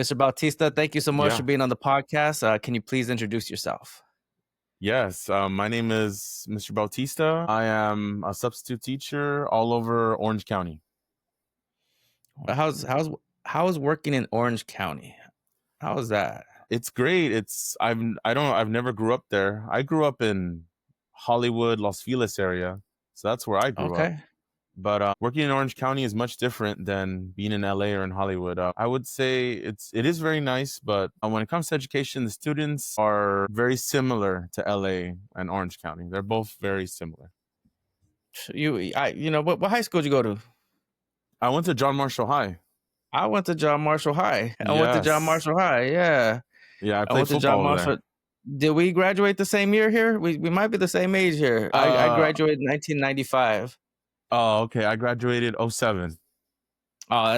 Mr. Bautista, thank you so much for Yeah. being on the podcast. Can you please introduce yourself? Yes. My name is Mr. Bautista. I am a substitute teacher all over Orange County. How's working in Orange County? How is that? It's great. I've never grew up there. I grew up in Hollywood, Los Feliz area. So that's where I grew up. Okay. But working in Orange County is much different than being in LA or in Hollywood. I would say it is very nice, but when it comes to education, the students are very similar to LA and Orange County. They're both very similar. What high school did you go to? I went to John Marshall High. I went to John Marshall High. Yes. Yeah. Yeah, I I played went to John football over Marshall. there. Did we graduate the same year here? We might be the same age here. I Uh, graduated in 1995. oh, okay. I graduated '07. Oh,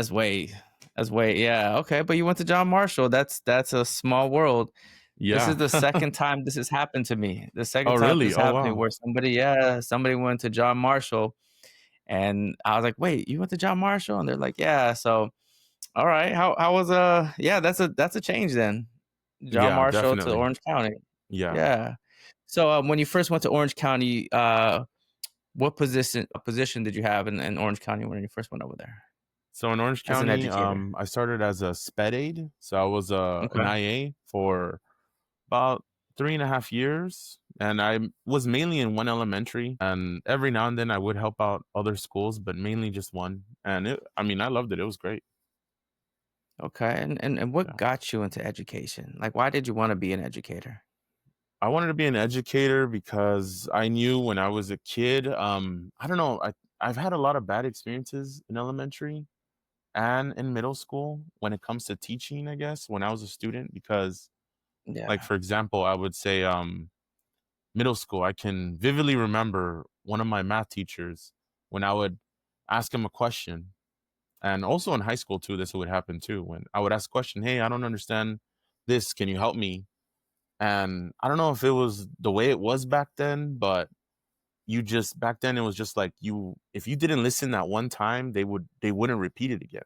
yeah. Okay, but you went to John Marshall. That's a small world. This is Yeah. the second time this has happened to me. The second Oh, time really? this Oh, happened to me wow. where somebody went to John Marshall, and I was like, "Wait, you went to John Marshall?" And they're like, "Yeah." So, all right, how was yeah, that's a change then. John Yeah, Marshall to definitely. Orange County. Yeah. Yeah. So, when you first went to Orange County, what position did you have in Orange County when you first went over there So in Orange as an County, educator? I started as a SPED aide. So I was an Okay. IA for about 3.5 years. And I was mainly in one elementary. And every now and then I would help out other schools, but mainly just one. And I loved it. It was great. Okay, and what Yeah. got you into education? Like, why did you want to be an educator? I wanted to be an educator because I knew when I was a kid, I don't know, I've had a lot of bad experiences in elementary and in middle school when it comes to teaching, I guess, when I was a student, because like, Yeah, for example, I would say middle school, I can vividly remember one of my math teachers when I would ask him a question. And also in high school too, this would happen too. When I would ask a question, hey, I don't understand this. Can you help me? And I don't know if it was the way it was back then, but back then it was just like if you didn't listen that one time, they wouldn't repeat it again.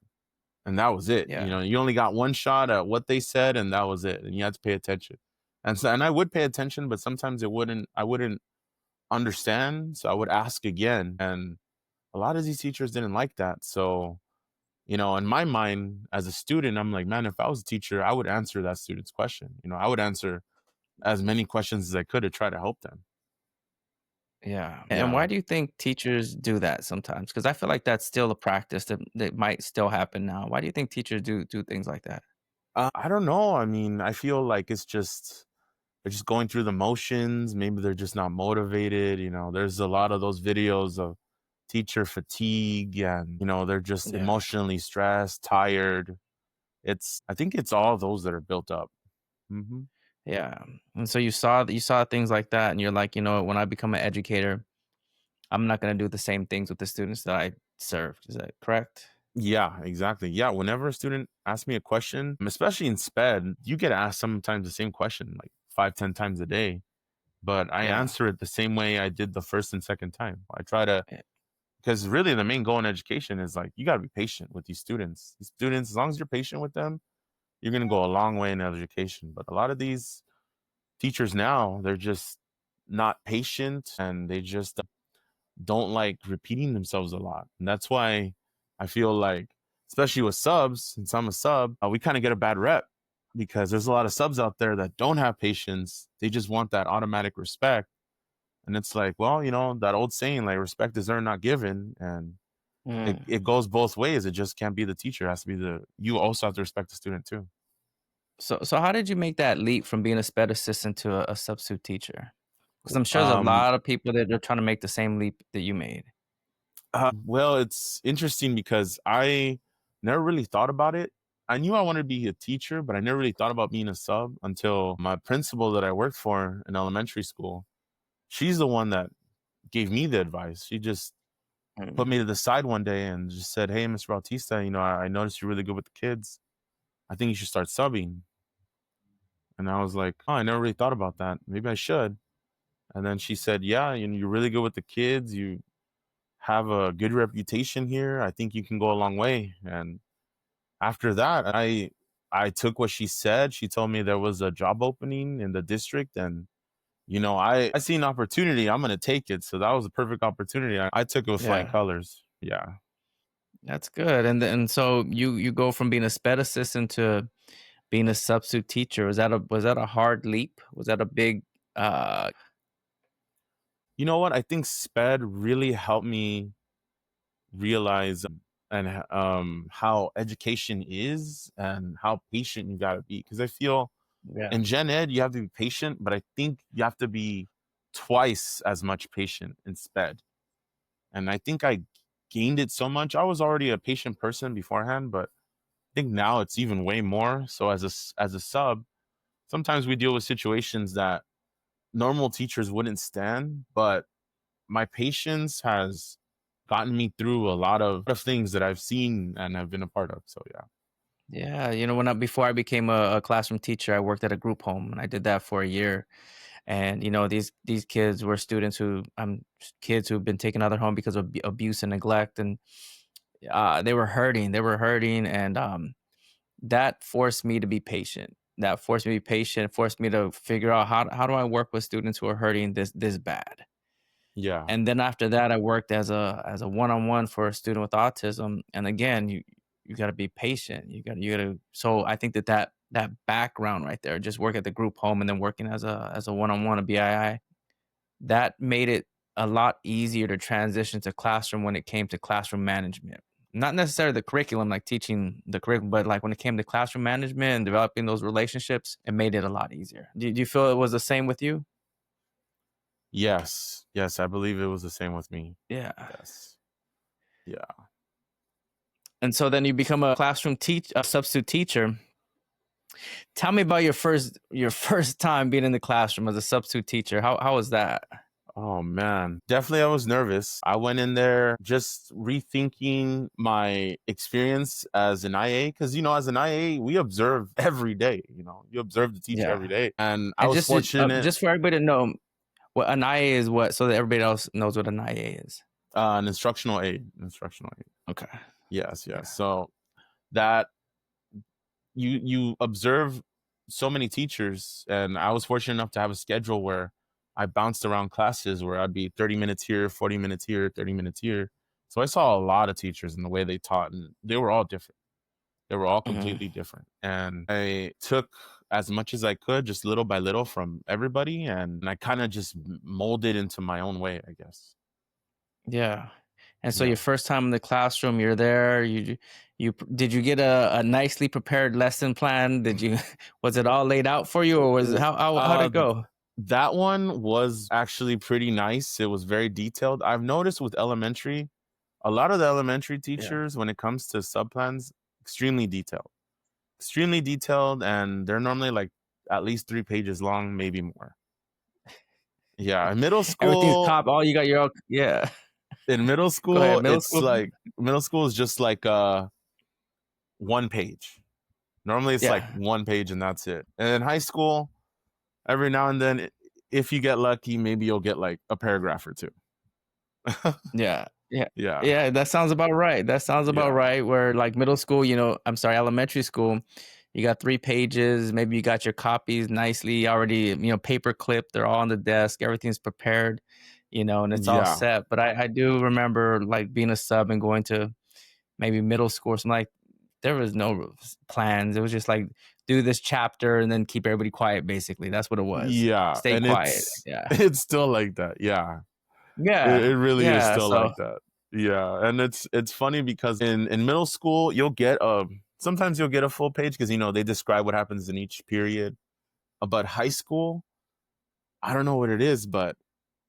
And that was it. yeah, You only got one shot at what they said and that was it. And you had to pay attention. And I would pay attention, but sometimes I wouldn't understand. So I would ask again. And a lot of these teachers didn't like that. So, in my mind as a student, I'm like, man, if I was a teacher, I would answer that student's question. I would answer as many questions as I could to try to help them. yeah. And Yeah. why do you think teachers do that sometimes? Because I feel like that's still a practice that might still happen now. Why do you think teachers do things like that? I don't know. I mean, I feel like they're just going through the motions. Maybe they're just not motivated. There's a lot of those videos of teacher fatigue and, they're just Yeah, emotionally stressed, tired. I think it's all those that are built up. Hmm. yeah. And so you saw things like that, and you're like, when I become an educator, I'm not going to do the same things with the students that I served. Is that correct? Yeah, exactly. Yeah. Whenever a student asks me a question, especially in SPED, you get asked sometimes the same question like 5, 10 times a day, but I Yeah. answer it the same way I did the first and second time. I try to Yeah. Because really the main goal in education is like you got to be patient with these students. These students, as long as you're patient with them, you're going to go a long way in education. But a lot of these teachers now, they're just not patient and they just don't like repeating themselves a lot. And that's why I feel like, especially with subs, since I'm a sub, we kind of get a bad rep because there's a lot of subs out there that don't have patience. They just want that automatic respect. And it's like, well, that old saying, like, respect is earned, not given. And Mm. it goes both ways. It just can't be the teacher. It has to be you also have to respect the student too. So how did you make that leap from being a SPED assistant to a substitute teacher? Because I'm sure there's a Um, lot of people that are trying to make the same leap that you made. well, it's interesting because I never really thought about it. I knew I wanted to be a teacher, but I never really thought about being a sub until my principal that I worked for in elementary school. She's the one that gave me the advice. She just put Mm. me to the side one day and just said, "Hey, Mr. Bautista, I noticed you're really good with the kids. I think you should start subbing." And I was like, "Oh, I never really thought about that. Maybe I should." And then she said, "Yeah, you're really good with the kids. You have a good reputation here. I think you can go a long way." And after that, I took what she said. She told me there was a job opening in the district, and I see an opportunity. I'm gonna take it. So that was a perfect opportunity. I took it with flying Yeah. colors. Yeah. That's good. And so you go from being a SPED assistant to being a substitute teacher. Was that a hard leap? Was that a big uh You know what? I think SPED really helped me realize and how education is and how patient you gotta be. Because I feel yeah. in Gen Ed you have to be patient, but I think you have to be twice as much patient in SPED. And I think I gained it so much. I was already a patient person beforehand, but I think now it's even way more. So as a sub, sometimes we deal with situations that normal teachers wouldn't stand, but my patience has gotten me through a lot of things that I've seen and have been a part of. So yeah. Yeah, when before I became a classroom teacher, I worked at a group home and I did that for a year. And these kids were students kids who've been taken out of their home because of abuse and neglect, and they were hurting. They were hurting, and that forced me to be patient. That forced me to be patient. Forced me to figure out how do I work with students who are hurting this bad. Yeah. And then after that, I worked as a one-on-one for a student with autism. And again, you got to be patient. You got to. So I think that background right there, just work at the group home and then working as a one-on-one, a BII, that made it a lot easier to transition to classroom when it came to classroom management. Not necessarily the curriculum, like teaching the curriculum, but like when it came to classroom management and developing those relationships, it made it a lot easier. Do you feel it was the same with you? Yes. Yes. I believe it was the same with me. Yeah. Yes. Yeah. And so then you become a substitute teacher. Tell me about your first time being in the classroom as a substitute teacher. How was that? Oh man, definitely I was nervous. I went in there just rethinking my experience as an IA because as an IA we observe every day. You observe the teacher every Yeah. day, and I And was fortunate. just for everybody to know, what an IA is, what so that everybody else knows what an IA is. An instructional aid, instructional aid. Okay. Yes, yes. Yeah. So that you observe so many teachers, and I was fortunate enough to have a schedule where I bounced around classes where I'd be 30 minutes here, 40 minutes here, 30 minutes here. So I saw a lot of teachers and the way they taught, and they were all different. They were all Mhm. completely different. And I took as much as I could, just little by little from everybody, and I kind of just molded into my own way, I guess. Yeah. And so your Yeah. first time in the classroom, you're there. Did you get a nicely prepared lesson plan? Did you was it all laid out for you, or was it W- how'd Uh, it go? that one was actually pretty nice. It was very detailed. I've noticed with elementary, a lot of the elementary Yeah. teachers, when it comes to subplans, extremely detailed, and they're normally like at least 3 pages long, maybe more. Yeah, Everything's cop. All you got your own. Yeah. in middle Go ahead. school, Middle it's school. like middle school is just like 1 page. Normally, it's like Yeah. 1 page and that's it. And in high school, every now and then, if you get lucky, maybe you'll get like a paragraph or two. Yeah. Yeah. Yeah, Yeah. That sounds about right. That sounds about yeah, right. Where like middle school, I'm sorry, elementary school, you got 3 pages. Maybe you got your copies nicely already, paper clipped. They're all on the desk. Everything's prepared, and it's all yeah, set. But I do remember like being a sub and going to maybe middle school or something like there was no plans. It was just like do this chapter and then keep everybody quiet. Basically, that's what it was. yeah. Stay And quiet. it's Yeah. it's still like that. Yeah, it Yeah. really is Yeah. still So like that. Yeah, and it's funny because in middle school you'll get sometimes you'll get a full page because they describe what happens in each period. But high school, I don't know what it is, but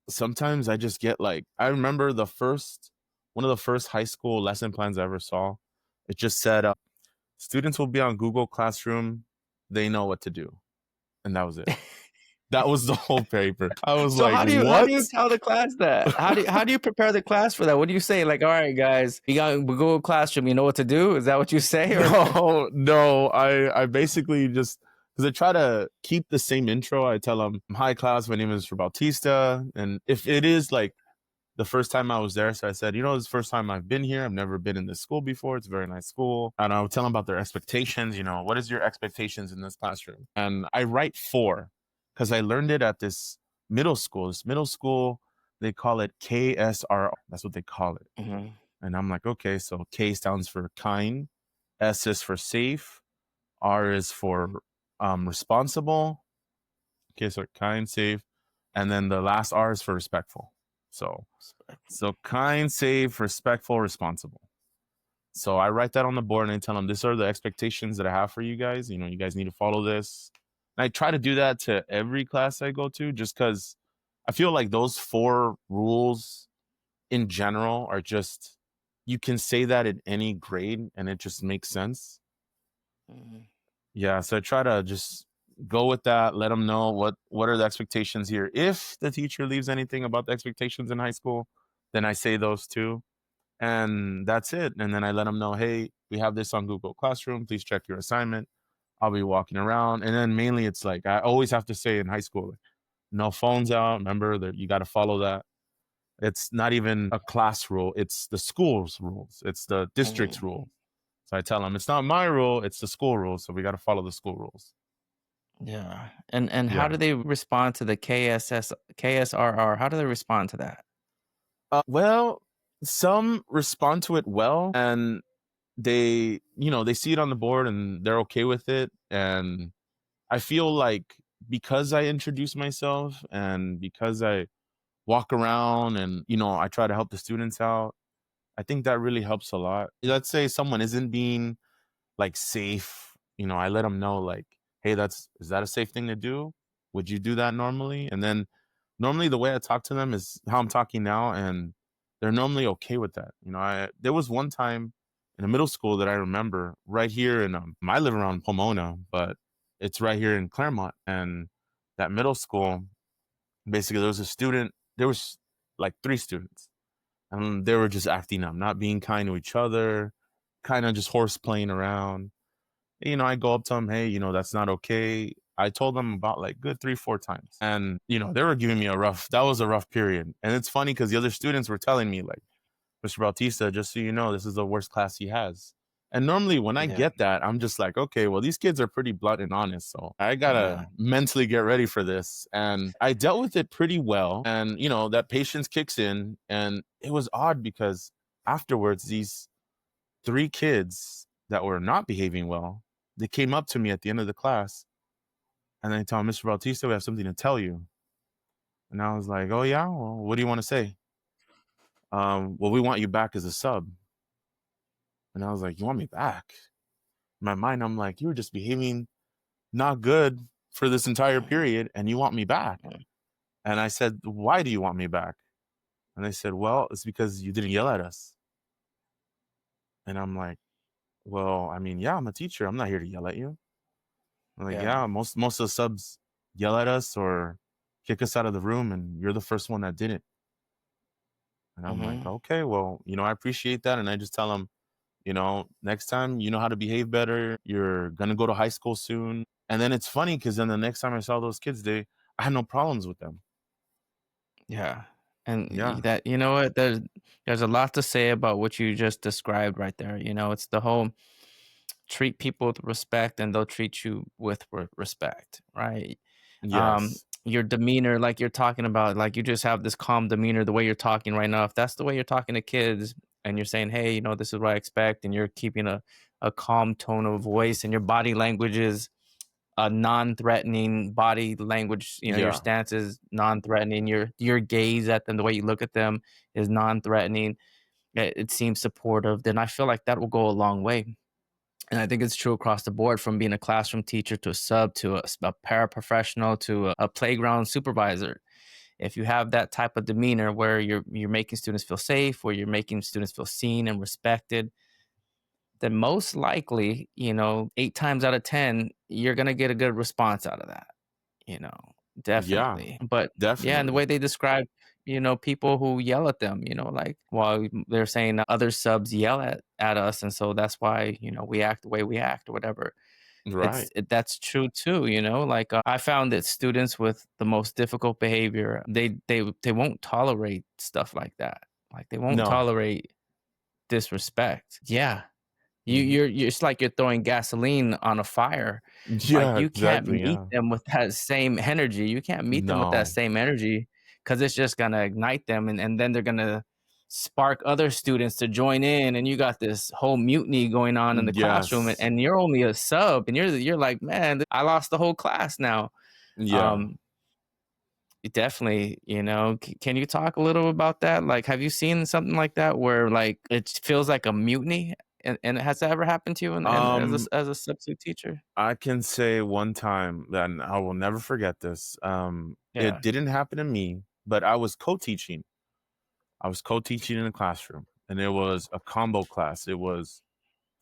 sometimes I just get like I remember the first one of the first high school lesson plans I ever saw. It just said students will be on Google Classroom. They know what to do, and that was it. That was the whole paper. I was So like, how do you what? tell the class that? How do you prepare the class for that? What do you say? Like, all right, guys, we Google Classroom. You know what to do? Is that what you say? Or No, no. I basically just because I try to keep the same intro. I tell them, "Hi class, my name is Jairo Bautista," and if it is like the first time I was there. So I said, you know, it's the first time I've been here. I've never been in this school before. It's a very nice school. And I would tell them about their expectations. You know, what is your expectations in this classroom? And I write four because I learned it at this middle school. This middle school, they call it KSRR. That's what they call it. Mhm. And I'm like, okay, so K stands for kind, S is for safe, R is for responsible. Okay, so kind, safe, and then the last R is for respectful. So Respect. so kind, safe, respectful, responsible. So I write that on the board and I tell them these are the expectations that I have for you guys. You know, you guys need to follow this. And I try to do that to every class I go to just because I feel like those four rules in general are just you can say that in any grade and it just makes sense. Mhm. Yeah, so I try to just go with that, let them know what are the expectations here. If the teacher leaves anything about the expectations in high school, then I say those too, and that's it. And then I let them know, hey, we have this on Google Classroom. Please check your assignment. I'll be walking around, and then mainly it's like I always have to say in high school, like, no phones out. Remember that you got to follow that. It's not even a class rule; it's the school's rules. It's the district's Mhm. rule. So I tell them it's not my rule; it's the school rule. So we got to follow the school rules. Yeah. And how Yeah. do they respond to the KSRR? How do they respond to that? Well, some respond to it well, and they, you know, they see it on the board and they're okay with it. And I feel like because I introduce myself and because I walk around and, you know, I try to help the students out, I think that really helps a lot. Let's say someone isn't being like safe, you know, I let them know like, hey, that's is that a safe thing to do? Would you do that normally? And then normally the way I talk to them is how I'm talking now, and they're normally okay with that. You know, I there was one time in a middle school that I remember right here in I live around Pomona, but it's right here in Claremont, and that middle school basically there was a student, there was like three students, and they were just acting up, not being kind to each other, kind of just horse playing around. You know, I go up to them, hey, you know, that's not okay. I told them about like good 3, 4 times. And, you know, they were giving me that was a rough period. And it's funny because the other students were telling me, like, Mr. Bautista, just so you know, this is the worst class he has. And normally when I Yeah. get that, I'm just like, okay, well, these kids are pretty blunt and honest. So I Yeah. gotta mentally get ready for this. And I dealt with it pretty well. And, you know, that patience kicks in. And it was odd because afterwards, these three kids that were not behaving well, they came up to me at the end of the class and they told Mr. Bautista, we have something to tell you. And I was like, oh yeah, well, what do you want to say? Well, we want you back as a sub. And I was like, you want me back? In my mind, I'm like, you were just behaving not good for this entire period and you want me back. And I said, why do you want me back? And they said, well, it's because you didn't yell at us. And I'm like, well, I mean, yeah, I'm a teacher. I'm not here to yell at you. I'm like, Yeah. yeah, most of the subs yell at us or kick us out of the room, and you're the first one that didn't. And I'm like, Mhm. okay, well, you know, I appreciate that. And I just tell them, you know, next time you know how to behave better. You're gonna go to high school soon. And then it's funny because then the next time I saw those kids, I had no problems with them. Yeah. And Yeah. that you know what? There's a lot to say about what you just described right there. You know, it's the whole treat people with respect and they'll treat you with respect, right? Yes. Your demeanor, like you're talking about, like you just have this calm demeanor, the way you're talking right now. If that's the way you're talking to kids and you're saying, hey, you know, this is what I expect, and you're keeping a calm tone of voice and your body language is a non-threatening body language, you know, your Yeah. stance is non-threatening, your gaze at them, the way you look at them is non-threatening, it seems supportive, then I feel like that will go a long way. And I think it's true across the board from being a classroom teacher to a sub to a paraprofessional to a playground supervisor. If you have that type of demeanor where you're making students feel safe, where you're making students feel seen and respected, then most likely, you know, 8 times out of 10, you're gonna get a good response out of that, you know, Yeah. definitely. But yeah, and the Definitely. way they describe, you know, people who yell at them, you know, like, well, they're saying other subs yell at us, and so that's why, you know, we act the way we act or whatever. Right. That's true too, you know, like, I found that students with the most difficult behavior, they won't tolerate stuff like that. Like, they won't No. tolerate disrespect. Yeah. Mhm. You're it's like you're throwing gasoline on a fire. Like, Yeah, you can't exactly, meet yeah. them with that same energy. You can't meet them with that No. same energy because it's just gonna ignite them, and then they're gonna spark other students to join in, and you got this whole mutiny going on in the classroom, Yes. and you're only a sub, and you're like, "Man, I lost the whole class now." Yeah. Um, definitely, you know, can you talk a little about that? Like, have you seen something like that where, like, it feels like a mutiny? And has that ever happened to you and as Um, as a substitute teacher? I can say one time that I will never forget this. It Yeah. didn't happen to me, but I was co-teaching. I was co-teaching in a classroom, and it was a combo class. It was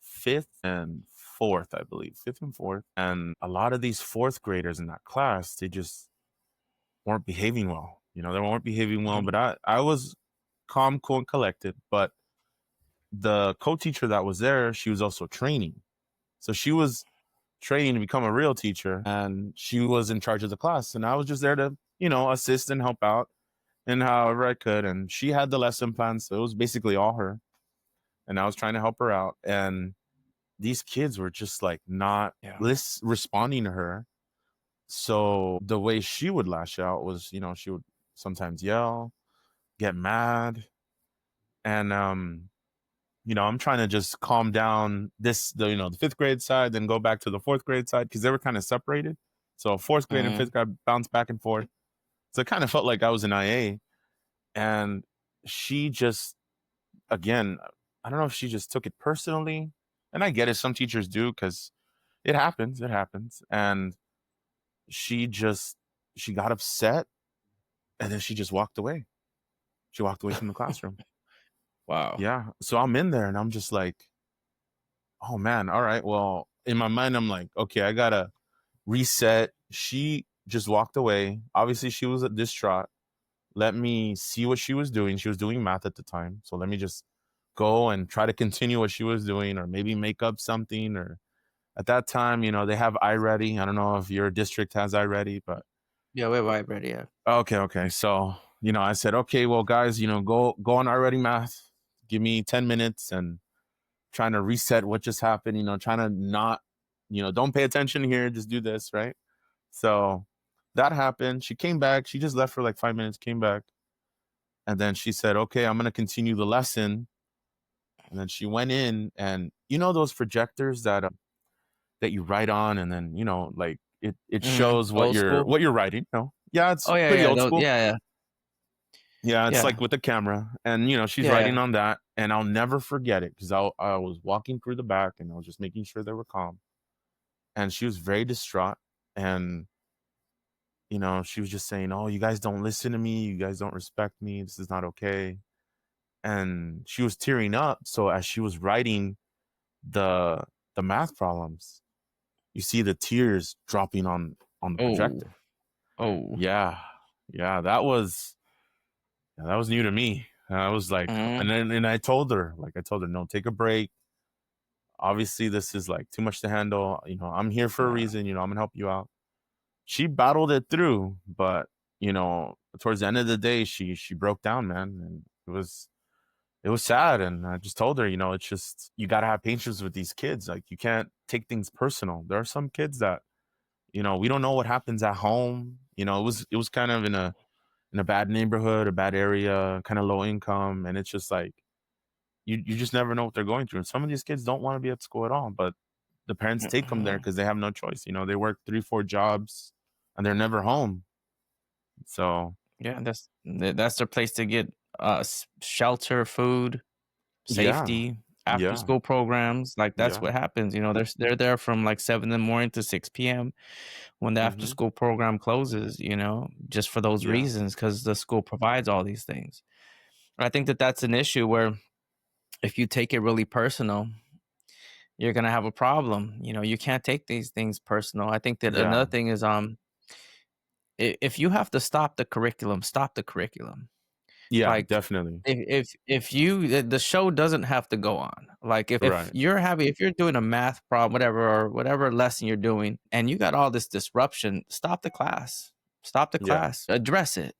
5th and 4th, I believe, 5th and 4th, and a lot of these 4th graders in that class, they just weren't behaving well. They weren't behaving well, Mhm. but I was calm, cool, and collected, but the co-teacher that was there, she was also training. So she was training to become a real teacher, and she was in charge of the class, and I was just there to, assist and help out in however I could, and she had the lesson plan, so it was basically all her, and I was trying to help her out, and these kids were just, like, not Yeah. responding to her. So the way she would lash out was, she would sometimes yell, get mad, and, I'm trying to just calm down the 5th grade side, then go back to the 4th grade side because they were kinda separated. So 4th grade and Mhm. 5th grade bounced back and forth. So it kinda felt like I was an IA, and she just again, I don't know if she just took it personally, and I get it, some teachers do because it happens, and she just she got upset, and then she just walked away. She walked away from the classroom. Wow. Yeah, so I'm in there, and I'm just like, "Oh, man, alright, well," in my mind, I'm like, "Okay, I gotta reset." She just walked away. Obviously, she was distraught. Let me see what she was doing. She was doing math at the time, so let me just go and try to continue what she was doing or maybe make up something, or at that time, they have iReady. I don't know if your district has iReady, but Yeah, we're vibrating, yeah. okay, okay. So, I said, "Okay, well, guys, go on iReady math. Give me 10 minutes," and trying to reset what just happened, trying to not, don't pay attention here, just do this, right? So that happened. She came back. She just left for like 5 minutes, came back. And then she said, "Okay, I'm going to continue the lesson." And then she went in, and those projectors that you write on, and then, like it Mhm. shows what Old you're school? what you're writing. Yeah, it's Oh, yeah, pretty yeah, old tho school. yeah, yeah. Yeah, it's Yeah. like with the camera, and she's Yeah, writing yeah. on that, and I'll never forget it because I was walking through the back, and I was just making sure they were calm, and she was very distraught, and she was just saying, "Oh, you guys don't listen to me, you guys don't respect me, this is not okay." And she was tearing up. So as she was writing the math problems, you see the tears dropping on the Oh. projector. Oh. Yeah, yeah, that was new to me. I was like, and Mhm. then and I told her, "No, take a break. Obviously, this is like too much to handle. I'm here for a Yeah. reason. I'm gonna help you out." She battled it through, but towards the end of the day, she broke down, man, and it was sad. And I just told her, it's just you gotta have patience with these kids. Like, you can't take things personal. There are some kids that we don't know what happens at home. It was kind of in a bad neighborhood, a bad area, kind of low income, and it's just like you just never know what they're going through. And some of these kids don't want to be at school at all, but the parents take them there Mhm. because they have no choice. They work 3, 4 jobs, and they're never home. So Yeah, that's their place to get, shelter, food, yeah, safety, after yeah, school programs, like, that's yeah, what happens, you know, they're there from, like, 7 in the morning to 6 p.m. when the after hmm, school program closes, you know, just for those yeah, reasons, because the school provides all these things. I think that that's an issue where if you take it really personal, you're gonna have a problem, you know, you can't take these things personal. I think that yeah, another thing is, if you have to stop the curriculum, stop the curriculum. Yeah, Like, definitely. if you the show doesn't have to go on. Like, if Right. if you're doing a math problem, whatever, or whatever lesson you're doing, and you got all this disruption, stop the class. Stop the Yeah. class. Address it.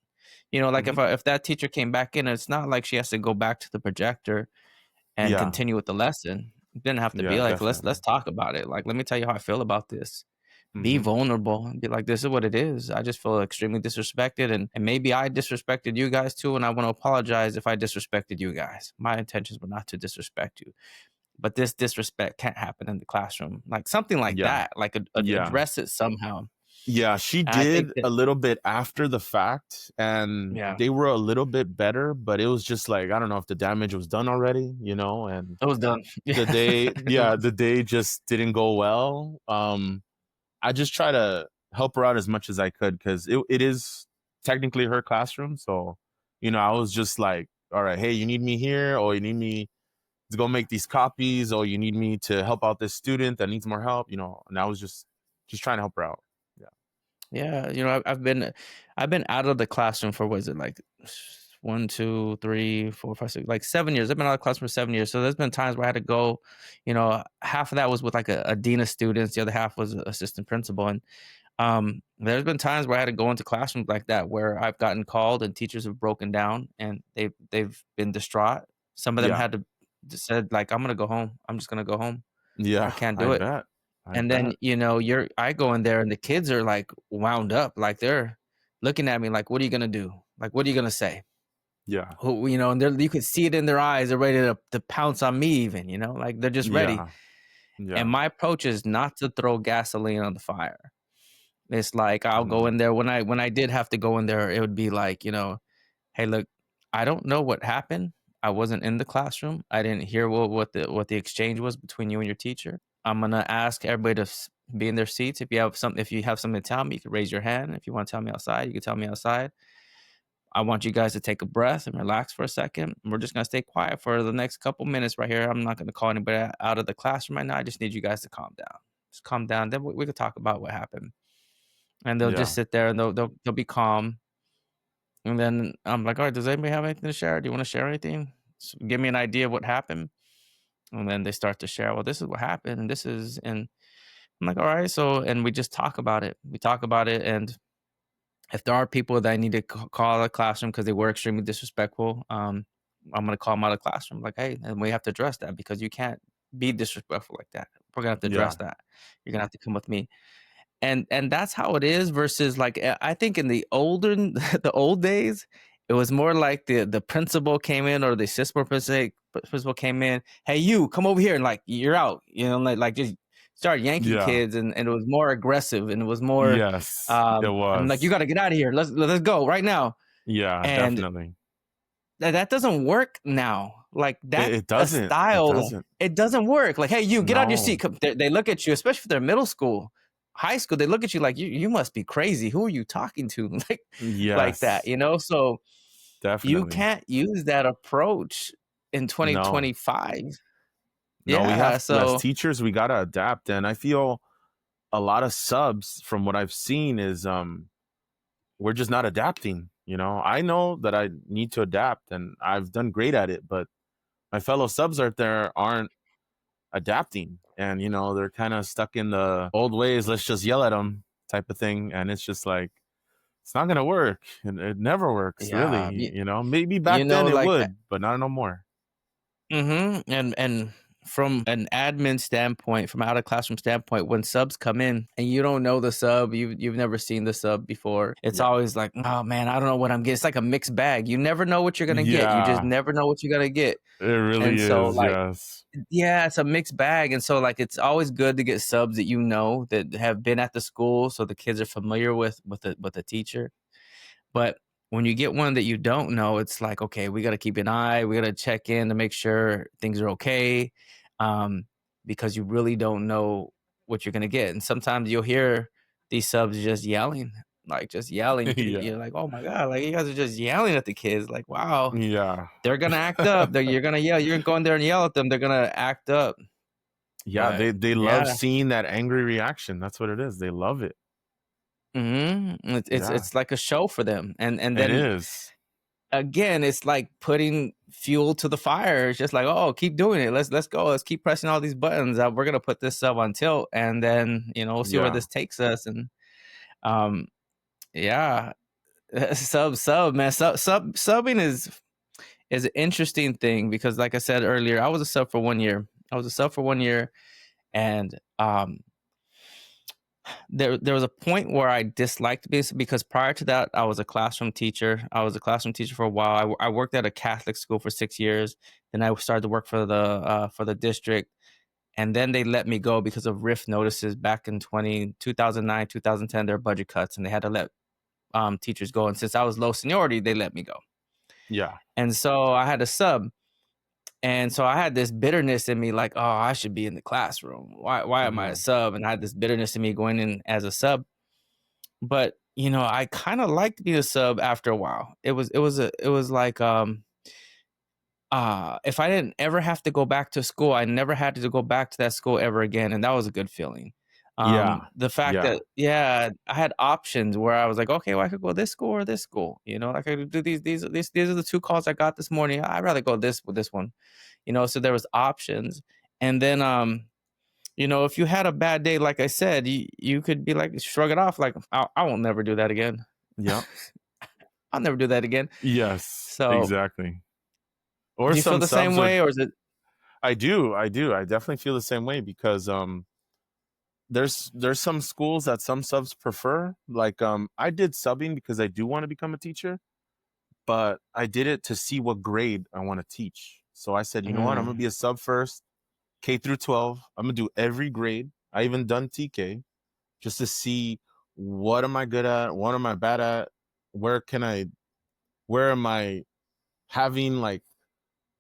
You know, like Mhm. if that teacher came back in, it's not like she has to go back to the projector and Yeah. continue with the lesson. It didn't have to be Yeah, like, let's definitely. talk about it. Like, let me tell you how I feel about this. Be Mhm. vulnerable and be like, this is what it is. I just feel extremely disrespected. And maybe I disrespected you guys too. And I want to apologize if I disrespected you guys. My intentions were not to disrespect you. But this disrespect can't happen in the classroom. Like something like Yeah. that. Like Yeah. address it somehow. Yeah, she And I think did that a little bit after the fact, and yeah, they were a little bit better, but it was just like, I don't know if the damage was done already, and it was done. the Yeah. day yeah, the day just didn't go well. I just try to help her out as much as I could because it is technically her classroom. So, I was just like, all right, hey, you need me here, or you need me to go make these copies, or you need me to help out this student that needs more help, and I was just trying to help her out. Yeah. Yeah, I've been out of the classroom for what is it like 1, 2, 3, 4, 5, 6, like 7 years. I've been out of the classroom for 7 years. So there's been times where I had to go, half of that was with like a dean of students, the other half was a assistant principal. And there's been times where I had to go into classrooms like that where I've gotten called and teachers have broken down and they've been distraught. Some of them Yeah. had to just said like, I'm gonna go home. I'm just gonna go home. I Yeah. can't I do it. bet. I And then, bet. I go in there and the kids are like wound up, like they're looking at me like, what are you gonna do? Like, what are you gonna say? Yeah. And you could see it in their eyes. They're ready to pounce on me, even, like they're just ready. Yeah. And Yeah. my approach is not to throw gasoline on the fire. It's like I'll go Mm. in there when I did have to go in there, it would be like, hey, look, I don't know what happened. I wasn't in the classroom. I didn't hear what the exchange was between you and your teacher. I'm gonna ask everybody to be in their seats. If you have something to tell me, you can raise your hand. If you want to tell me outside, you can tell me outside. I want you guys to take a breath and relax for a second. We're just gonna stay quiet for the next couple minutes right here. I'm not gonna call anybody out of the classroom right now. I just need you guys to calm down. Just calm down. Then we could talk about what happened. And they'll just Yeah. sit there and they'll be calm. And then I'm like, all right, does anybody have anything to share? Do you want to share anything? Give me an idea of what happened. And then they start to share, well, this is what happened. And I'm like, all right. So, and we just talk about it. We talk about it. And if there are people that I need to call out of the classroom because they were extremely disrespectful, I'm going to call them out of the classroom. Like, hey, and we have to address that because you can't be disrespectful like that. We're going to have to address Yeah. that. You're going to have to come with me. And that's how it is versus like I think in the older the old days, it was more like the principal came in or the assistant principal came in, hey you come over here and like you're out, like just start yanking Yeah. kids and it was more aggressive and it was more Yes, it I'm like you was. got to get out of here. Let's go right now. Yeah, And definitely. that doesn't work now. Like It, that it a doesn't. It style, doesn't. it doesn't work. Like, hey, you get out of your seat. No. They look at you, especially if they're middle school, high school. They look at you like you must be crazy. Who are you talking to? Like that, Yes, So you definitely. can't use that approach in No. 2025. No, we Yeah. have to, as So teachers, we gotta adapt. And I feel a lot of subs from what I've seen is we're just not adapting. I know that I need to adapt and I've done great at it, but my fellow subs out there aren't adapting. And they're kind of stuck in the old ways, let's just yell at them type of thing. And it's just like it's not gonna work. And it never works, yeah, really. Maybe back then it like would, but not no more. And from an admin standpoint, from out of classroom standpoint, when subs come in and you don't know the sub, you've never seen the sub before, it's Yeah. always like, oh man, I don't know what I'm getting. It's like a mixed bag. You never know what you're gonna get. You just Yeah, never know what you're gonna get. it really And so is. like Yes. yeah, it's a mixed bag. And so like it's always good to get subs that that have been at the school so the kids are familiar with the teacher. But when you get one that you don't know, it's like, okay, we got to keep an eye. We got to check in to make sure things are okay, um, because you really don't know what you're gonna get. And sometimes you'll hear these subs just yelling, like just yelling. You're Yeah. like, oh my god, like you guys are just yelling at the kids. Like, wow, Yeah. they're gonna act up. You're gonna yell. You're gonna go in there and yell at them. They're gonna act up. Yeah, But they love yeah, seeing that angry reaction. That's what it is. They love it. it's Yeah, it's like a show for them. And it then is. again, it's like putting fuel to the fire. It's just like, oh, keep doing it. Let's go. Let's keep pressing all these buttons. We're gonna put this sub on tilt, and then we'll see where Yeah. this takes us. And um, yeah, sub man, subbing is an interesting thing because, like I said earlier, I was a sub for 1 year. I was a sub for 1 year, and there was a point where I disliked this because prior to that, I was a classroom teacher. I was a classroom teacher for a while. I worked at a Catholic school for 6 years. Then I started to work for the district, and then they let me go because of RIF notices back in 2009, 2010. Their budget cuts, and they had to let teachers go. And since I was low seniority, they let me go. Yeah. And so I had a sub. And so I had this bitterness in me, like, oh, I should be in the classroom. Why am I a Mhm. sub? And I had this bitterness in me going in as a sub. But I kind of liked being a sub after a while. It was like if I didn't ever have to go back to school, I never had to go back to that school ever again, and that was a good feeling. Yeah. The fact Yeah. that, yeah, I had options where I was like, okay, well, I could go this school or this school. I could do these are the two calls I got this morning. I'd rather go this with this one. So there was options. And then if you had a bad day, like I said, you could be like, shrug it off, like, I won't never do that again. Yeah. I'll never do that again. Yes, So, exactly. Or do you feel some the same subs would way, or is it? I definitely feel the same way because, there's some schools that some subs prefer. Like, I did subbing because I do wanna become a teacher, but I did it to see what grade I wanna teach. So I said, "You know what? Imma Mm, be a sub first, K through 12. Imma do every grade." I even done TK just to see what am I good at, what am I bad at, where can I where am I having, like,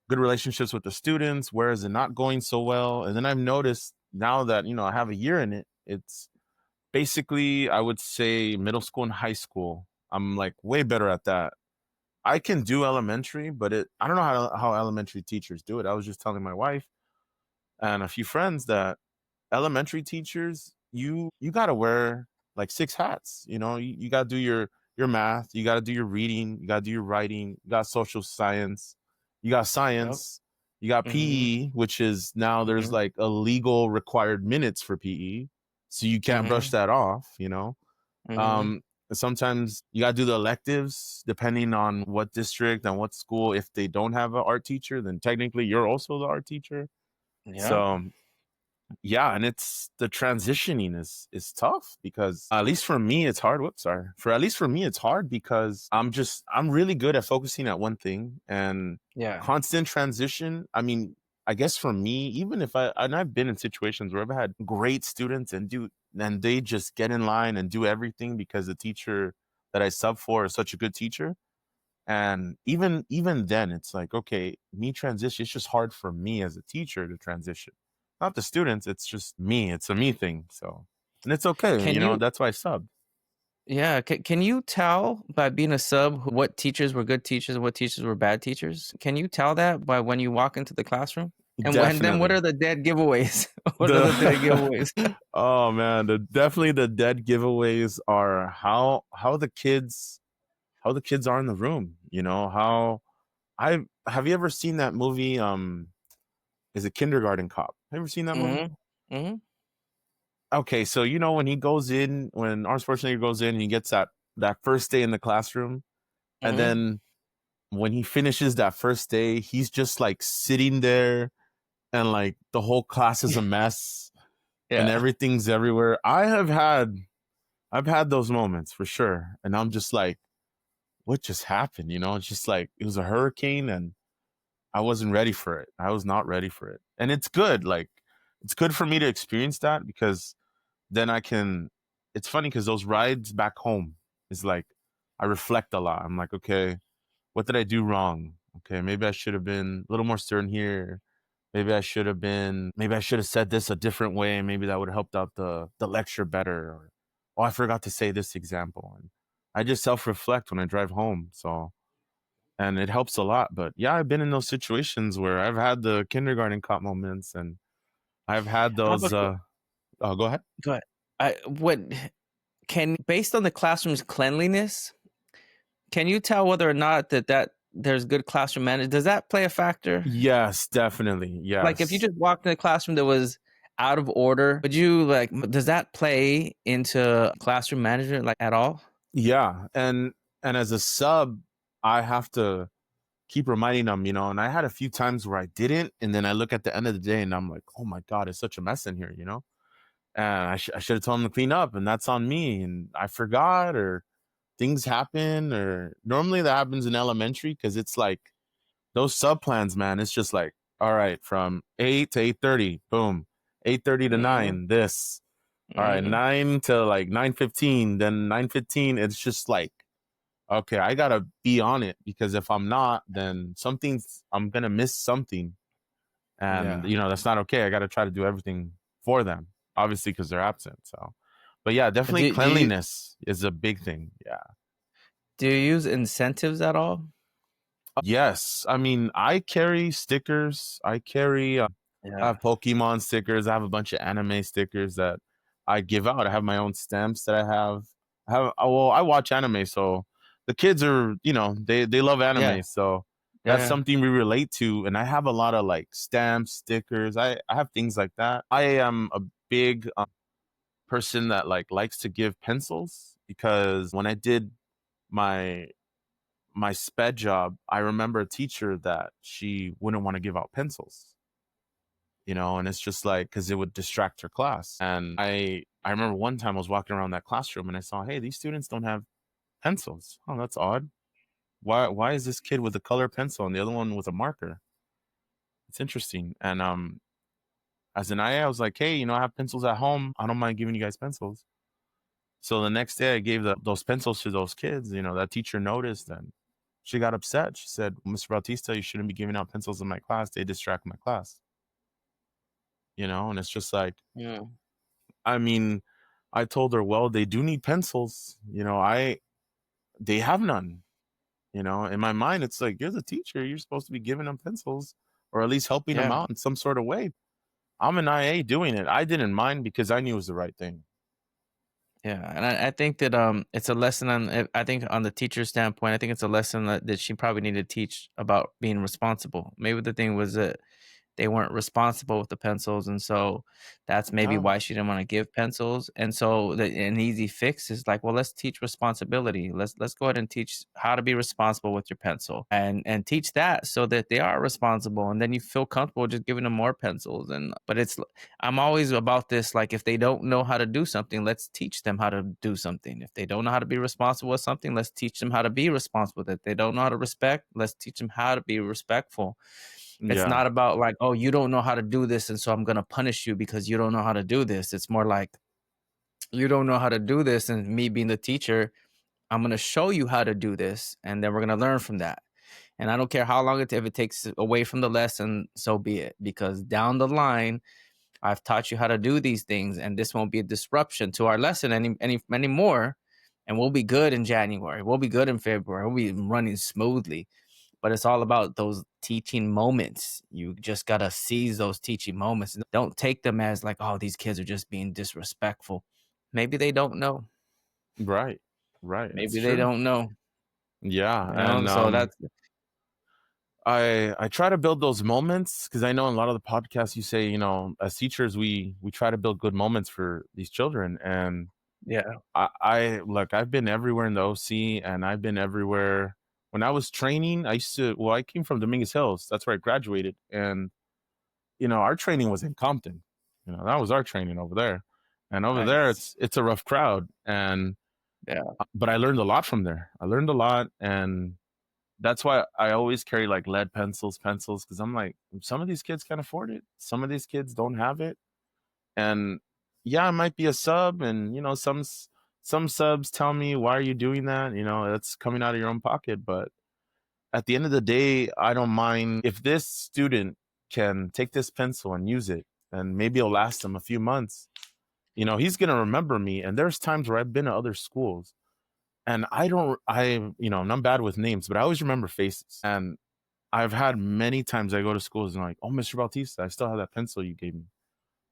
good relationships with the students, where is it not going so well? And then I've noticed now that, I have a year in it, it's basically, I would say middle school and high school. I'm like way better at that. I can do elementary, but I don't know how elementary teachers do it. I was just telling my wife and a few friends that elementary teachers, you got to wear like six hats. You got to do your math, you got to do your reading, you got to do your writing, you got social science, you got yep. science, you got Mhm, PE, which is now there's mhm, like a legal required minutes for PE, so you can't brush mhm, that off. mhm. Um, Sometimes you got to do the electives depending on what district and what school. If they don't have an art teacher, then technically you're also the art teacher. Yep. So yeah, and it's the transitioning is tough because at least for me it's hard. Whoops, sorry. For at least for me it's hard because I'm really good at focusing at one thing and Yeah. constant transition. I mean, I guess for me, even if I've been in situations where I've had great students and they just get in line and do everything because the teacher that I sub for is such a good teacher. And even then, it's like, okay, me transition. It's just hard for me as a teacher to transition, not the students. It's just me. It's a me thing. So, and it's okay. Can you That's why I subbed. Yeah, can you tell by being a sub what teachers were good teachers and what teachers were bad teachers? Can you tell that by when you walk into the classroom? And then what Definitely are the dead giveaways? What are the dead the giveaways? oh man, definitely the dead giveaways are how the kids are in the room. How I have you ever seen that movie? Is it Kindergarten Cop? Have you ever seen that movie? Mhm, mhm, Okay, so when Arnold Schwarzenegger goes in and he gets that first day in the classroom, and mhm. then when he finishes that first day, he's just like sitting there and like the whole class is a mess and Yeah. everything's everywhere. I've had those moments for sure. And I'm just like, what just happened? It's just like it was a hurricane and I wasn't ready for it. I was not ready for it. And it's good. Like it's good for me to experience that because then I can. It's funny because those rides back home is like I reflect a lot. I'm like, okay, what did I do wrong? Okay, maybe I should have been a little more stern here. Maybe I should have said this a different way. Maybe that would have helped out the lecture better. Or, oh, I forgot to say this example. And I just self reflect when I drive home. So, and it helps a lot. But yeah, I've been in those situations where I've had the kindergarten cop moments and I've had I have a those, oh, go ahead. Go ahead. I what can Based on the classroom's cleanliness, can you tell whether or not that there's good classroom management. Does that play a factor? Yes, definitely. Like, if you Yes. just walked in a classroom that was out of order, would you like does that play into classroom management, like, at all? Yeah. And as a sub, I have to keep reminding them, and I had a few times where I didn't, and then I look at the end of the day and I'm like, oh my God, it's such a mess in here. And I should have told them to clean up, and that's on me. And I forgot, or things happen, or normally that happens in elementary because it's like those sub plans, man. It's just like, all right, from 8 to 8:30, boom, 8:30 to Mhm, 9, this. All right, mhm. 9 to like 9:15, then 9:15. It's just like, okay, I gotta be on it because if I'm not, then I'm gonna miss something, and Yeah. that's not okay. I gotta try to do everything for them, obviously, because they're absent. So, but yeah, definitely Do you cleanliness is a big thing. Yeah. use incentives at all? Yes. I mean, I carry stickers. I Yeah. have Pokemon stickers. I have a bunch of anime stickers that I give out. I have my own stamps that I have. Well, I watch anime, so the kids are, they love Yeah. anime, so Yeah, that's yeah. something we relate to. And I have a lot of like stamps, stickers. I have things like that. I am a big person that like likes to give pencils because when I did my SPED job, I remember a teacher that she wouldn't want to give out pencils, and it's just like because it would distract her class. And I remember one time I was walking around that classroom and I saw, hey, these students don't have pencils. Oh, that's odd. Why is this kid with a color pencil and the other one with a marker? It's interesting. And as an IA, I was like, hey, I have pencils at home. I don't mind giving you guys pencils. So the next day I gave those pencils to those kids. That teacher noticed and she got upset. She said, Mr. Bautista, you shouldn't be giving out pencils in my class. They distract my class. And it's just like, Yeah. I mean, I told her, well, they do need pencils. They have none. In my mind, it's like, you're the teacher. You're supposed to be giving them pencils or at least helping them Yeah. out in some sort of way. I'm an IA doing it. I didn't mind because I knew it was the right thing. Yeah, and I think that it's a lesson on I think on the teacher standpoint, I think it's a lesson that she probably needed to teach about being responsible. Maybe the thing was that they weren't responsible with the pencils, and so that's maybe Yeah. why she didn't want to give pencils. And so an easy fix is like, well, let's teach responsibility. Let's go ahead and teach how to be responsible with your pencil, and teach that so that they are responsible, and then you feel comfortable just giving them more pencils. And but it's I'm always about this, like, if they don't know how to do something, let's teach them how to do something. If they don't know how to be responsible with something, let's teach them how to be responsible with it. If they don't know how to respect, let's teach them how to be respectful. It's Yeah. not about like, oh, you don't know how to do this, and so I'm gonna punish you because you don't know how to do this. It's more like you don't know how to do this, and me being the teacher, I'm gonna show you how to do this, and then we're gonna learn from that. And I don't care how long if it takes away from the lesson, so be it. Because down the line, I've taught you how to do these things, and this won't be a disruption to our lesson anymore. And we'll be good in January. We'll be good in February. We'll be running smoothly. But it's all about those teaching moments. You just gotta seize those teaching moments. Don't take them as like, oh, these kids are just being disrespectful. Maybe they don't know. Right. Right. It's Maybe they true. don't know. Yeah. And So that's I try to build those moments because I know in a lot of the podcasts you say, as teachers, we try to build good moments for these children. And yeah, I look, I've been everywhere in the OC and I've been everywhere. When I was training, I came from Dominguez Hills. That's where I graduated. And, our training was in Compton. That was our training over there. And over there, nice. it's a rough crowd. Yeah, But I learned a lot from there. I learned a lot. And that's why I always carry like lead pencils, because I'm like, some of these kids can't afford it. Some of these kids don't have it. And yeah, I might be a sub, and some subs tell me, why are you doing that? That's coming out of your own pocket. But at the end of the day, I don't mind if this student can take this pencil and use it, and maybe it'll last him a few months. He's gonna remember me. And there's times where I've been to other schools and and I'm bad with names, but I always remember faces. And I've had many times I go to schools and like, oh, Mr. Bautista, I still have that pencil you gave me.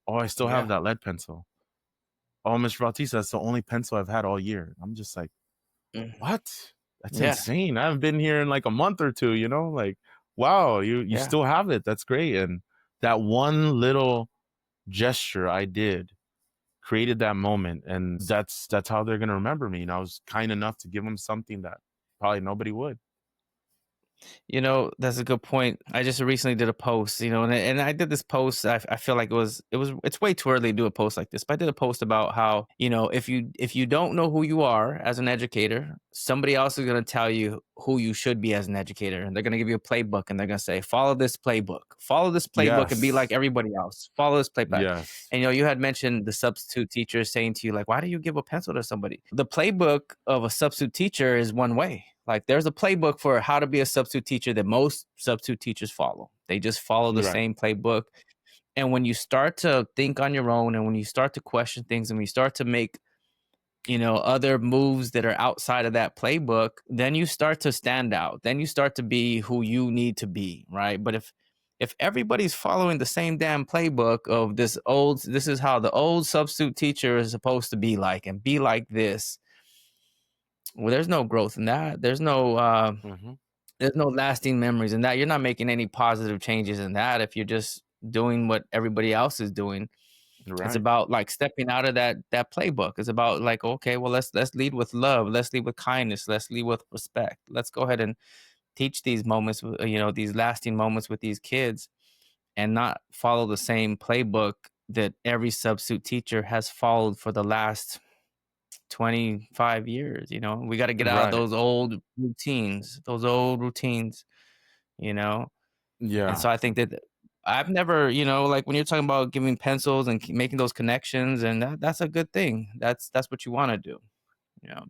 Oh, I still have yeah. that lead pencil. Oh, Mr. Bautista, that's the only pencil I've had all year. I'm just like, Mm. what? That's Yeah. insane. I haven't been here in like a month or two, like, wow, you Yeah. still have it. That's great. And that one little gesture I did created that moment, and that's how they're gonna remember me. And I was kind enough to give them something that probably nobody would. That's a good point. I just recently did a post, and I did this post. I feel like it's way too early to do a post like this, but I did a post about how, if you don't know who you are as an educator, somebody else is going to tell you who you should be as an educator, and they're going to give you a playbook, and they're going to say, follow this playbook, and be like Yes. everybody else. Follow this playbook. Yes. And you had mentioned the substitute teacher saying to you, like, why do you give a pencil to somebody? The playbook of a substitute teacher is one way. Like, there's a playbook for how to be a substitute teacher that most substitute teachers follow. They just follow the Right. same playbook. And when you start to think on your own, and when you start to question things, and when you start to make, other moves that are outside of that playbook, then you start to stand out. Then you start to be who you need to be, right? But if everybody's following the same damn playbook of this is how the old substitute teacher is supposed to be like, and be like this, well, there's no growth in that. Hmm. There's no lasting memories in that. You're not making any positive changes in that if you're just doing what everybody else is doing. It's Right. about like stepping out of that playbook. It's about like, okay, well, let's lead with love. Let's lead with kindness. Let's lead with respect. Let's go ahead and teach these moments, these lasting moments with these kids, and not follow the same playbook that every substitute teacher has followed for the last 25 years. We got to get out of Right. those old routines. you know and Yeah. so I think that I've never, like, when you're talking about giving pencils and making those connections, and that's a good thing. That's what you want to do. you know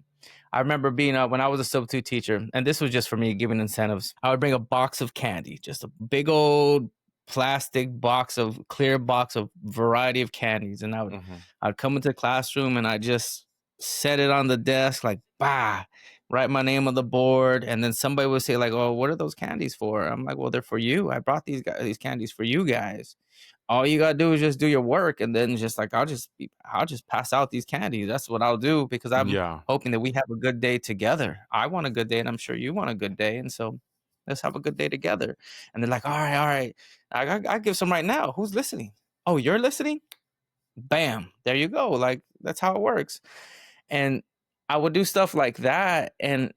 I remember being when I was a substitute teacher, and this was just for me giving incentives. I would bring a box of candy, just a big old plastic box of clear box of variety of candies, and Hmm. I'd come into the classroom, and I just set it on the desk, like, bah, write my name on the board, and then somebody would say, like, "Oh, what are those candies for?" I'm like, "Well, they're for you. I brought these candies for you guys. All you gotta do is just do your work, and then just like I'll just pass out these candies. That's what I'll do, because I'm Yeah. hoping that we have a good day together. I want a good day, and I'm sure you want a good day, and so let's have a good day together." And they're like, "All right, all right. I give some right now. Who's listening? Oh, you're listening? Bam, there you go. Like, that's how it works." And I would do stuff like that, and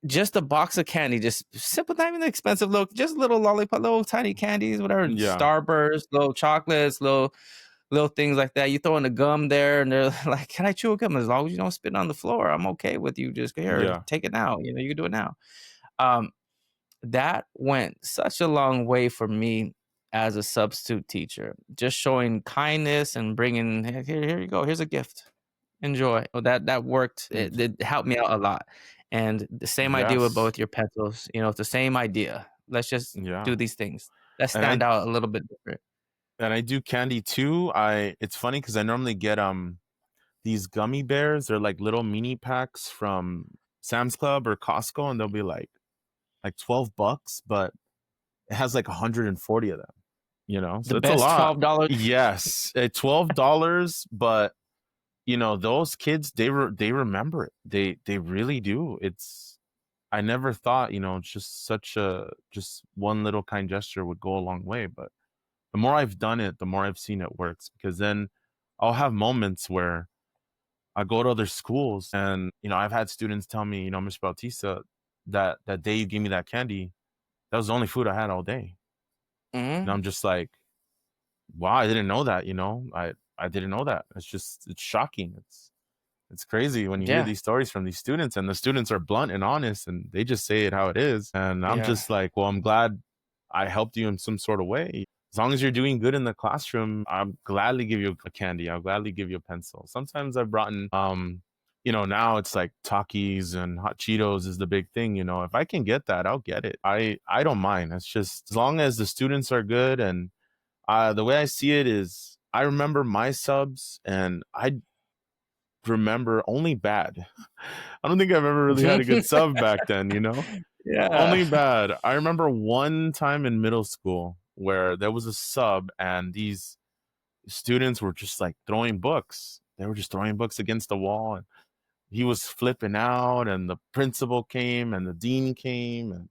just a box of candy, just simple, not even expensive, little, just little lollipop, little tiny candies, whatever, Yeah. Starburst, little chocolates, little things like that. You throw in the gum there, and they're like, "Can I chew a gum? As long as you don't spit it on the floor, I'm okay with you. Just here, Yeah. take it now. You can do it now." Um, that went such a long way for me as a substitute teacher, just showing kindness and bringing, here you go, here's a gift, enjoy. Oh, that worked. Mm. It helped me out a lot. And the same idea with Yes. both your pencils. It's the same idea. Let's just do Yeah. these things that And I stand out a little bit different. and I do candy too. It's funny because I normally get these gummy bears. They're like little mini packs from Sam's Club or Costco, and they'll be like $12, but it has like 140 of them. The So it's a best lot. $12. Yes, $12, but those kids, they remember it. They really do. I never thought, just one little kind gesture would go a long way, but the more I've done it, the more I've seen it works, because then I'll have moments where I go to other schools, and I've had students tell me, Mr. Bautista, that day you gave me that candy, that was the only food I had all day. And Mhm. I'm just like, wow, I didn't know that, I didn't know that. It's shocking. It's crazy when you hear Yeah. these stories from these students, and the students are blunt and honest, and they just say it how it is. And I'm Yeah. just like, well, I'm glad I helped you in some sort of way. As long as you're doing good in the classroom, I'll gladly give you a candy. I'll gladly give you a pencil. Sometimes I've brought in, now it's like Takis and hot Cheetos is the big thing. If I can get that, I'll get it. I don't mind. It's just as long as the students are good. And the way I see it is, I remember my subs, and I remember only bad. I don't think I've ever really had a good sub back then, Yeah. only bad. I remember one time in middle school where there was a sub, and these students were just like throwing books. They were just throwing books against the wall. he was flipping out, and the principal came and the dean came, and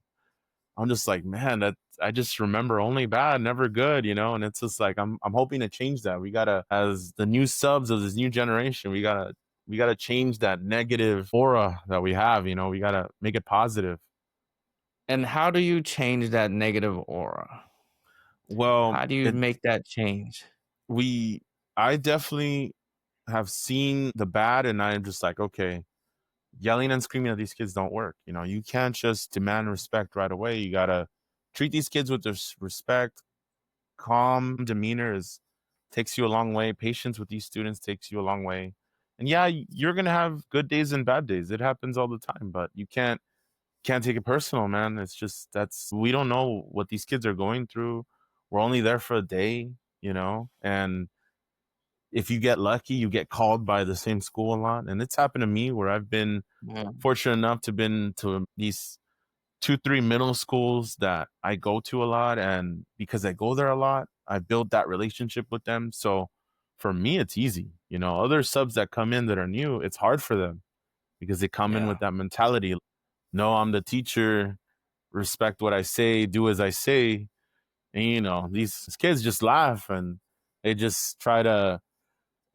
I'm just like, man, that I just remember only bad, never good, you know. And it's just like I'm hoping to change that. We gotta, as the new subs of this new generation, we gotta change that negative aura that we have. You know, we gotta make it positive. And how do you change that negative aura? Well, How do you it make that change? we I definitely have seen the bad, and I'm just like, okay, yelling and screaming at these kids don't work. You know, you can't just demand respect right away. You gotta treat these kids with this respect. Calm demeanor is takes you a long way. Patience with these students takes you a long way. And yeah, you're gonna have good days and bad days. It happens all the time, but you can't take it personal, man. It's just that's we don't know what these kids are going through. We're only there for a day, you know, and if you get lucky, you get called by the same school a lot. And it's happened to me where I've been Yeah, fortunate enough to been to these 2, 3 middle schools that I go to a lot, and because I go there a lot, I build that relationship with them. So for me, it's easy. You know, other subs that come in that are new, it's hard for them because they come in with yeah, that mentality. No, I'm the teacher. Respect what I say. Do as I say. And you know, these kids just laugh and they just try to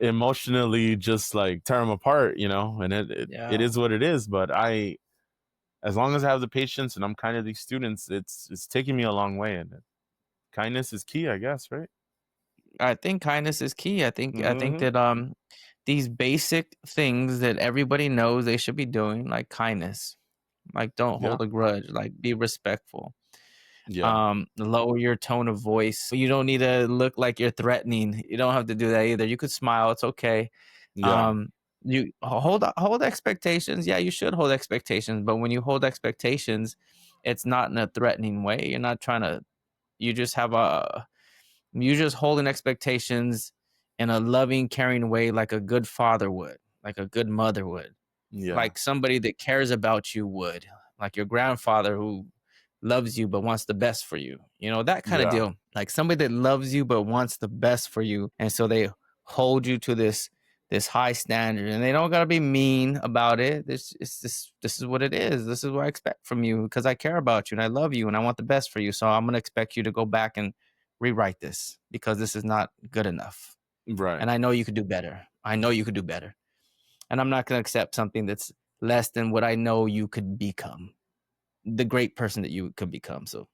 emotionally just like tear them apart. You know, and it yeah. is what it is. But as long as I have the patience and I'm kind of these students, it's taking me a long way, and kindness is key, I guess, right? I think kindness is key. I think Mhm. that these basic things that everybody knows they should be doing, like kindness, like don't Yeah. hold a grudge, like be respectful. Yeah. Lower your tone of voice. You don't need to look like you're threatening. You don't have to do that either. You could smile. It's okay. Yeah. Um, you hold expectations. Yeah, you should hold expectations, but when you hold expectations, it's not in a threatening way. You're not trying to. You just have a. You're just holding expectations in a loving, caring way, like a good father would, like a good mother would, Yeah. like somebody that cares about you would, like your grandfather who loves you but wants the best for you. You know, that kind of Yeah. deal. Like somebody that loves you but wants the best for you. And so they hold you to this high standard and they don't gotta be mean about it. This is what it is. This is what I expect from you because I care about you and I love you and I want the best for you. So I'm gonna expect you to go back and rewrite this because this is not good enough. Right. And I know you could do better. I know you could do better. And I'm not gonna accept something that's less than what I know you could become, the great person that you could become. So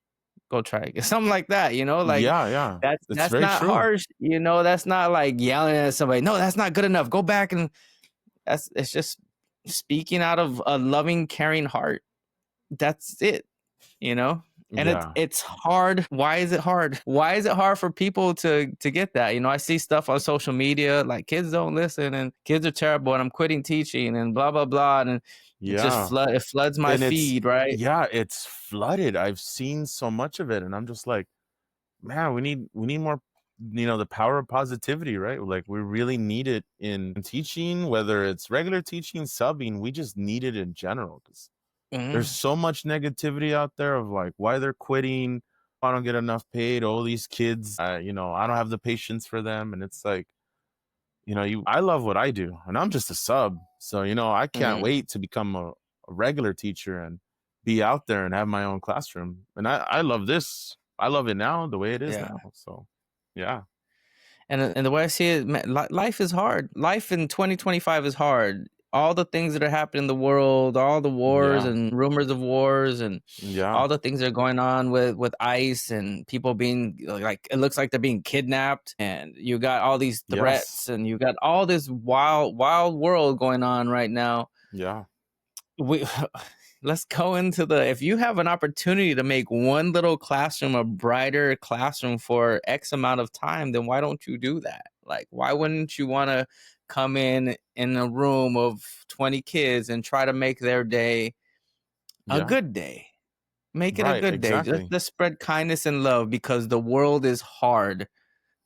go try it. Something like that, you know, like Yeah, yeah. that's It's that's very not true. harsh, you know, that's not like yelling at somebody. No, that's not good enough. Go back and that's it's just speaking out of a loving, caring heart. That's it, you know? And it's Yeah. it's hard. Why is it hard? Why is it hard for people to get that? You know, I see stuff on social media like kids don't listen and kids are terrible and I'm quitting teaching and blah blah blah and Yeah. it floods my And it's feed, right? yeah, it's flooded. I've seen so much of it and I'm just like, man, we need more, you know, the power of positivity, right? Like we really need it in teaching, whether it's regular teaching, subbing, we just need it in general because there's Mhm. so much negativity out there of like why they're quitting. I don't get enough paid. All these kids, you know, I don't have the patience for them. And it's like, you know, I love what I do and I'm just a sub. So, you know, I can't Mhm. wait to become a regular teacher and be out there and have my own classroom. And I love this. I love it now the way it is Yeah. now. So, yeah. And the way I see it, life is hard. Life in 2025 is hard. All the things that are happening in the world, all the wars Yeah. and rumors of wars, and Yeah. all the things that are going on with ICE and people being like, it looks like they're being kidnapped, and you got all these Yes. threats, and you got all this wild world going on right now. Yeah. We let's go into the if you have an opportunity to make one little classroom a brighter classroom for X amount of time, then why don't you do that? Like, why wouldn't you want to come in a room of 20 kids and try to make their day a Yeah. good day? Make it a Right. good day. Just Exactly. let's spread kindness and love because the world is hard.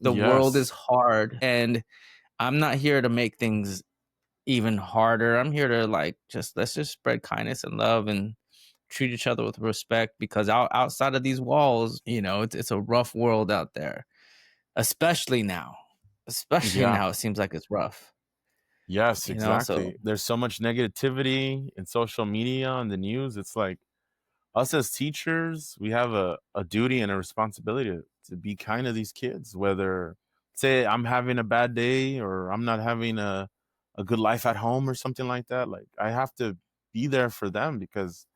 The world is Yes. hard, and I'm not here to make things even harder. I'm here to like just let's just spread kindness and love and treat each other with respect because outside of these walls, you know, it's a rough world out there, especially now. Especially Yeah. now, it seems like it's rough. Yes, you know? So exactly. There's so much negativity in social media and the news. It's like us as teachers, we have a duty and a responsibility to be kind to these kids, whether say I'm having a bad day or I'm not having a good life at home or something like that. Like I have to be there for them because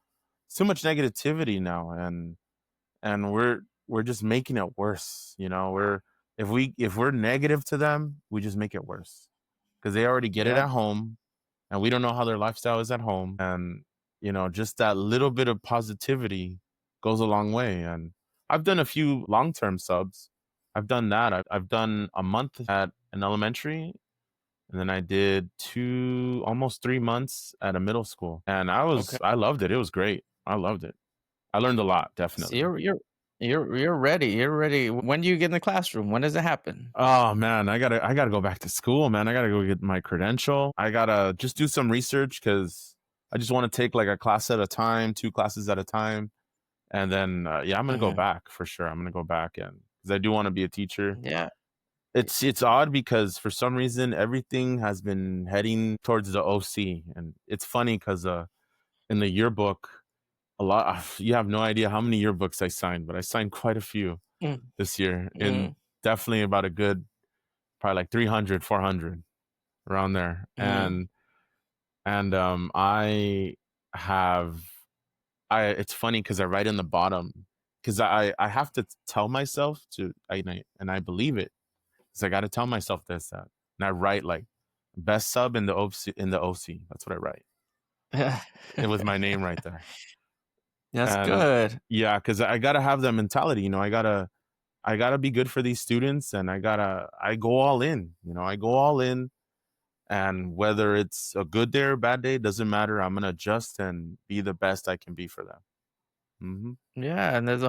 so much negativity now and we're just making it worse. You know, we're if we're negative to them, we just make it worse because they already get it yeah, at home and we don't know how their lifestyle is at home. And, just that little bit of positivity goes a long way. And I've done a few long term subs. I've done that. I've done a month at an elementary, and then I did almost 3 months at a middle school. And okay. I loved it. It was great. I loved it. I learned a lot, So definitely. you're ready. You're ready. When do you get in the classroom? When does it happen? Oh man, I gotta go back to school, man. I gotta go get my credential. I gotta just do some research because I just want to take like a class at a time, two classes at a time, and then yeah, I'm gonna go Mhm. back for sure. I'm gonna go back and because I do want to be a teacher. Yeah. It's odd because for some reason everything has been heading towards the OC, and it's funny because in the yearbook, a lot you have no idea how many yearbooks I signed, but I signed quite a few Mm, this year, and mm, definitely about a good probably like 300, 400 around there. mm. I have I it's funny because I write in the bottom because I have to tell myself to and I believe it because I got to tell myself this that and I write like best sub in the OC. That's what I write. It was my name right there. That's And good. yeah, because I gotta have that mentality. I gotta be good for these students, and I go all in. I go all in. And whether it's a good day or a bad day, doesn't matter. I'm gonna adjust and be the best I can be for them. Hmm. Yeah, and there's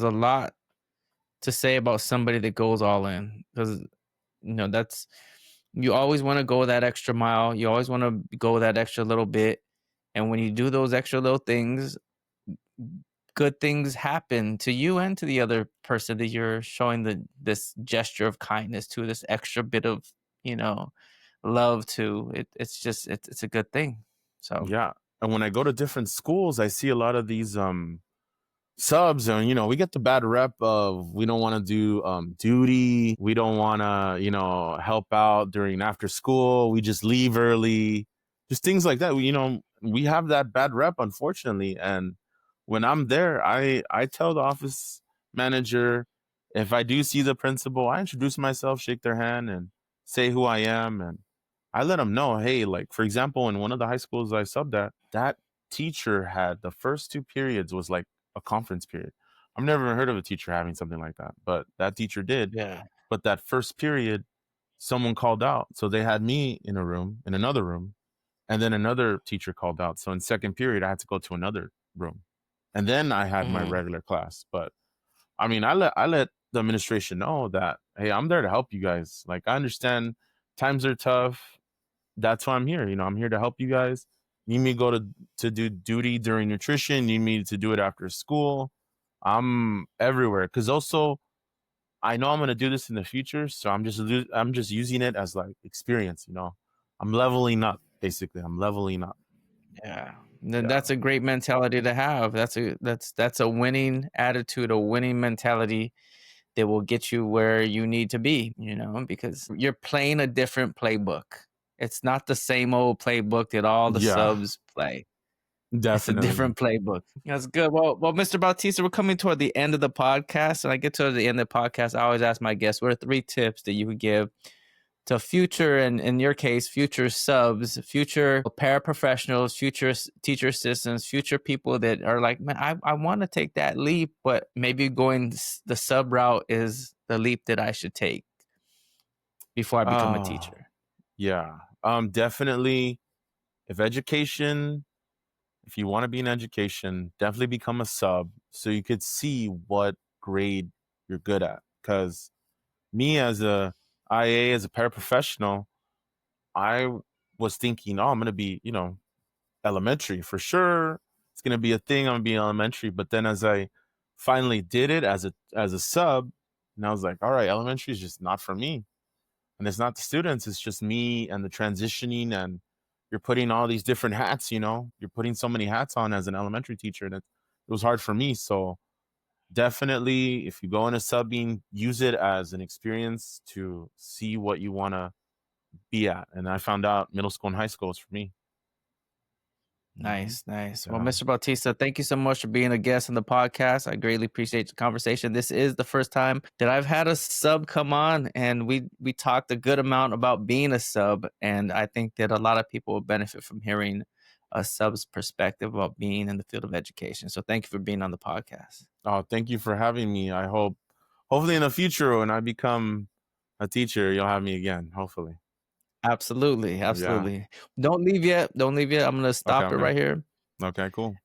a lot to say about somebody that goes all in because that's you always want to go that extra mile. You always want to go that extra little bit, and when you do those extra little things, good things happen to you and to the other person that you're showing this gesture of kindness to, this extra bit of you know love to. It's just it's a good thing. So Yeah. And when I go to different schools, I see a lot of these subs, and we get the bad rep of we don't want to do duty, we don't want to help out during after school, we just leave early, just things like that. We have that bad rep, unfortunately. And when I'm there, I tell the office manager, if I do see the principal, I introduce myself, shake their hand, and say who I am. And I let them know, hey, like for example, in one of the high schools I subbed at, that teacher had the first two periods was like a conference period. I've never heard of a teacher having something like that, but that teacher did. yeah. But that first period, someone called out. So they had me in another room, and then another teacher called out. So in second period, I had to go to another room. And then I had my Mhm. regular class. But I mean, I let the administration know that, hey, I'm there to help you guys. Like I understand times are tough. That's why I'm here. I'm here to help you guys. Need me to go to do duty during nutrition, need me to do it after school. I'm everywhere. Cause also I know I'm gonna do this in the future. So I'm just using it as like experience. I'm leveling up, basically. I'm leveling up. Yeah. Then Yeah. that's a great mentality to have. That's a winning attitude, a winning mentality that will get you where you need to be, because you're playing a different playbook. It's not the same old playbook that all the Yeah, subs play. It's a definitely. different playbook. That's good. Well, Mr. Bautista, we're coming toward the end of the podcast. When I get to the end of the podcast, I always ask my guests, what are 3 tips that you would give to future, and in your case, future subs, future paraprofessionals, future teacher assistants, future people that are like, man, I want to take that leap, but maybe going the sub route is the leap that I should take before I become a Oh, teacher. yeah. Definitely if education if you want to be in education, definitely become a sub so you could see what grade you're good at. Because me as a IA, as a paraprofessional, I was thinking, oh, I'm gonna be, elementary for sure. It's gonna be a thing. I'm gonna be in elementary. But then as I finally did it as a sub, and I was like, all right, elementary is just not for me. And it's not the students, it's just me and the transitioning, and you're putting all these different hats, you know? You're putting so many hats on as an elementary teacher, and it was hard for me. So definitely, if you go into subbing, use it as an experience to see what you wanna be at. And I found out middle school and high school is for me. Mhm. Nice, nice. Well, Yeah. Mr. Bautista, thank you so much for being a guest on the podcast. I greatly appreciate the conversation. This is the first time that I've had a sub come on, and we talked a good amount about being a sub, and I think that a lot of people will benefit from hearing a sub's perspective about being in the field of education. So thank you for being on the podcast. Oh, thank you for having me. I hope hopefully in the future when I become a teacher, you'll have me again, hopefully. Absolutely, Yeah. absolutely. Don't leave yet. Don't leave yet. I'm gonna Okay, stop it okay. right here. Okay, cool.